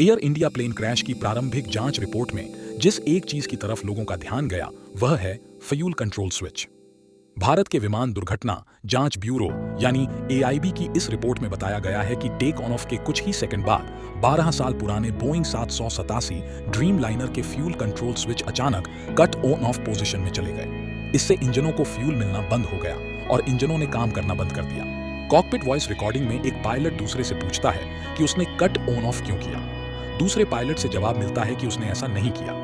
Air India plane crash की प्रारंभिक जांच रिपोर्ट में जिस एक चीज की तरफ लोगों का ध्यान गया वह है फ्यूल कंट्रोल स्विच। भारत के विमान दुर्घटना जांच ब्यूरो यानी एआईबी की इस रिपोर्ट में बताया गया है कि टेक ऑन ऑफ के कुछ ही सेकंड बाद 12 साल पुराने बोइंग 787 ड्रीम लाइनर के फ्यूल कंट्रोल स्विच अचानक कट ऑन ऑफ पोजीशन में चले गए। इससे इंजनों को फ्यूल मिलना बंद हो गया और इंजनों ने काम करना बंद कर दिया। कॉकपिट वॉइस रिकॉर्डिंग में एक पायलट दूसरे से पूछता है कि उसने कट ऑन ऑफ क्यों किया। दूसरे पायलट से जवाब मिलता है कि उसने ऐसा नहीं किया।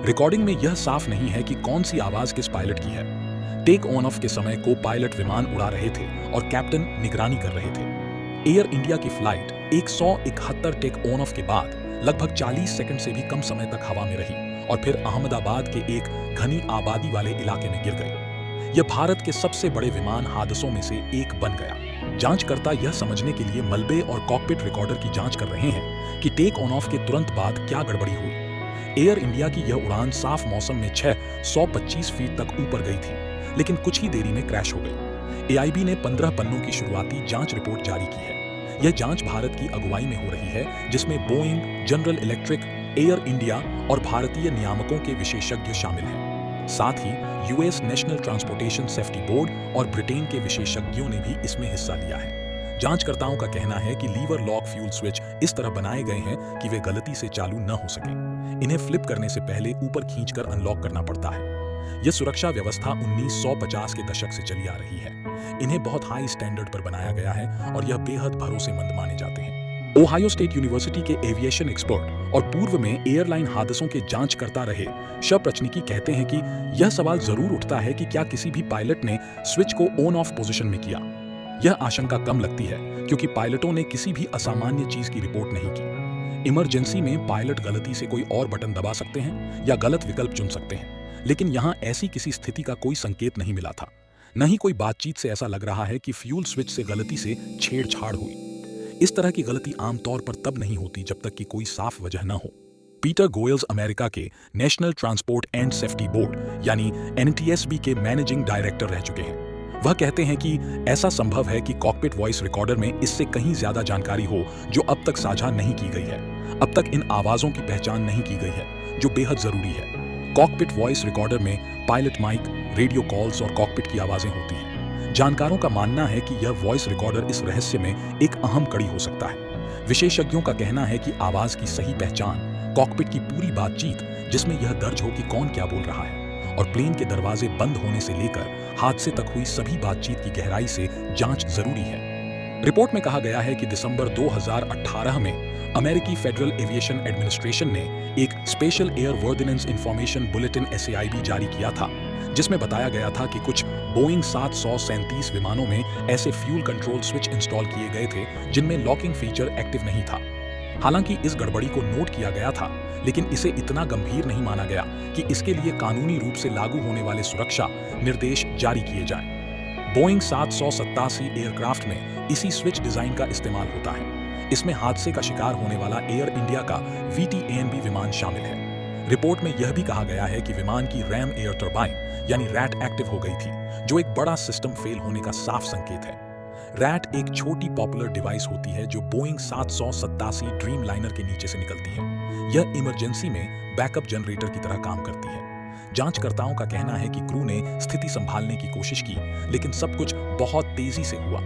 रिकॉर्डिंग में यह साफ नहीं है कि कौन सी आवाज किस पायलट की है। टेक ऑन ऑफ के समय को पायलट विमान उड़ा रहे थे और कैप्टन निगरानी कर रहे थे। एयर इंडिया की फ्लाइट 171 टेक ऑन ऑफ के बाद लगभग 40 सेकंड से भी कम समय तक हवा में रही और फिर अहमदाबाद के एक घनी आबादी वाले इलाके में गिर गई। यह भारत के सबसे बड़े विमान हादसों में से एक बन गया। जांचकर्ता यह समझने के लिए मलबे और कॉकपिट रिकॉर्डर की जांच कर रहे हैं कि टेक ऑन ऑफ के तुरंत बाद क्या गड़बड़ी हुई। एयर इंडिया की यह उड़ान साफ मौसम में 625 फीट तक ऊपर गई थी, लेकिन कुछ ही देरी में क्रैश हो गई। एआईबी ने 15 पन्नों की शुरुआती जांच रिपोर्ट जारी की है। यह जांच भारत की अगुवाई में हो रही है, जिसमें Boeing, General Electric, Air India और भारतीय नियामकों के विशेषज्ञ शामिल हैं। साथ ही US National Transportation Safety Board और ब्रिटेन के विशेषज्ञों ने भी इसमें हिस्सा लिया है। जांचकर्ताओं का कहना है कि लीवर लॉक फ्यूल स्विच इस तरह बनाए गए हैं कि वे गलती से चालू न हो सके। इन्हें फ्लिप करने से पहले ऊपर खींचकर अनलॉक करना पड़ता है। यह सुरक्षा व्यवस्था 1950 के दशक से चली आ रही है। इन्हें बहुत हाई स्टैंडर्ड पर बनाया गया है और यह बेहद भरोसेमंद माने जाते हैं। ओहायो स्टेट यूनिवर्सिटी के एविएशन एक्सपर्ट और पूर्व में एयरलाइन हादसों के जांचकर्ता रहे शप्रचनिकी कहते हैं कि यह सवाल जरूर उठता है कि क्या किसी भी पायलट ने स्विच को ऑन ऑफ पोजीशन में किया। यह आशंका कम लगती है क्योंकि पायलटों ने किसी भी असामान्य चीज की रिपोर्ट नहीं की। इमरजेंसी में पायलट गलती से कोई और बटन दबा सकते हैं या गलत विकल्प चुन सकते हैं, लेकिन यहां ऐसी किसी स्थिति का कोई संकेत नहीं मिला था। न ही कोई बातचीत से ऐसा लग रहा है कि फ्यूल स्विच से गलती से छेड़छाड़ हुई। इस तरह की गलती आमतौर पर तब नहीं होती जब तक कि कोई साफ वजह न हो। पीटर गोयल्स अमेरिका के national transport and safety board यानी एनटीएसबी के मैनेजिंग डायरेक्टर रह चुके हैं। वह कहते हैं कि ऐसा संभव है कि कॉकपिट वॉइस रिकॉर्डर में इससे कहीं ज्यादा जानकारी हो जो अब तक साझा नहीं की गई है। अब तक इन आवाजों की पहचान नहीं की गई है, जो बेहद जरूरी है। कॉकपिट वॉइस रिकॉर्डर में पायलट माइक, रेडियो कॉल्स और कॉकपिट की आवाजें होती हैं। जानकारों का मानना है कि यह वॉइस रिकॉर्डर इस रहस्य में एक अहम कड़ी हो सकता है। विशेषज्ञों का कहना है कि आवाज की सही पहचान, कॉकपिट की पूरी बातचीत जिसमें यह दर्ज हो कि कौन क्या बोल रहा है, और प्लेन के दरवाजे बंद होने से लेकर हादसे तक हुई सभी बातचीत की गहराई से जांच जरूरी है। रिपोर्ट में कहा गया है कि दिसंबर 2018 में अमेरिकी फेडरल एविएशन एडमिनिस्ट्रेशन ने एक special airworthiness information bulletin SAIB जारी किया था, जिसमें बताया गया था कि कुछ बोइंग 737 विमानों में ऐसे फ्यूल कंट्रोल स्विच इंस्टॉल किए गए थे जिनमें लॉकिंग फीचर एक्टिव नहीं था। हालांकि इस गड़बड़ी को नोट किया गया था, लेकिन इसे इतना गंभीर नहीं माना गया कि इसके लिए कानूनी रूप से लागू होने वाले सुरक्षा निर्देश जारी किए जाएं। बोइंग 787 एयरक्राफ्ट में इसी स्विच डिजाइन का इस्तेमाल होता है। इसमें हादसे का शिकार होने वाला एयर इंडिया का VTANB विमान शामिल है। रिपोर्ट में यह भी कहा गया है कि विमान की रैम एयर टर्बाइन यानी रैट एक्टिव हो गई थी, जो एक बड़ा सिस्टम फेल होने का साफ संकेत है। रैट एक छोटी पॉपुलर डिवाइस होती है जो बोइंग 787 ड्रीम लाइनर के नीचे से निकलती है। यह इमरजेंसी में बैकअप जनरेटर की तरह काम करती है। जांचकर्ताओं का कहना है कि क्रू ने स्थिति संभालने की कोशिश की, लेकिन सब कुछ बहुत तेजी से हुआ।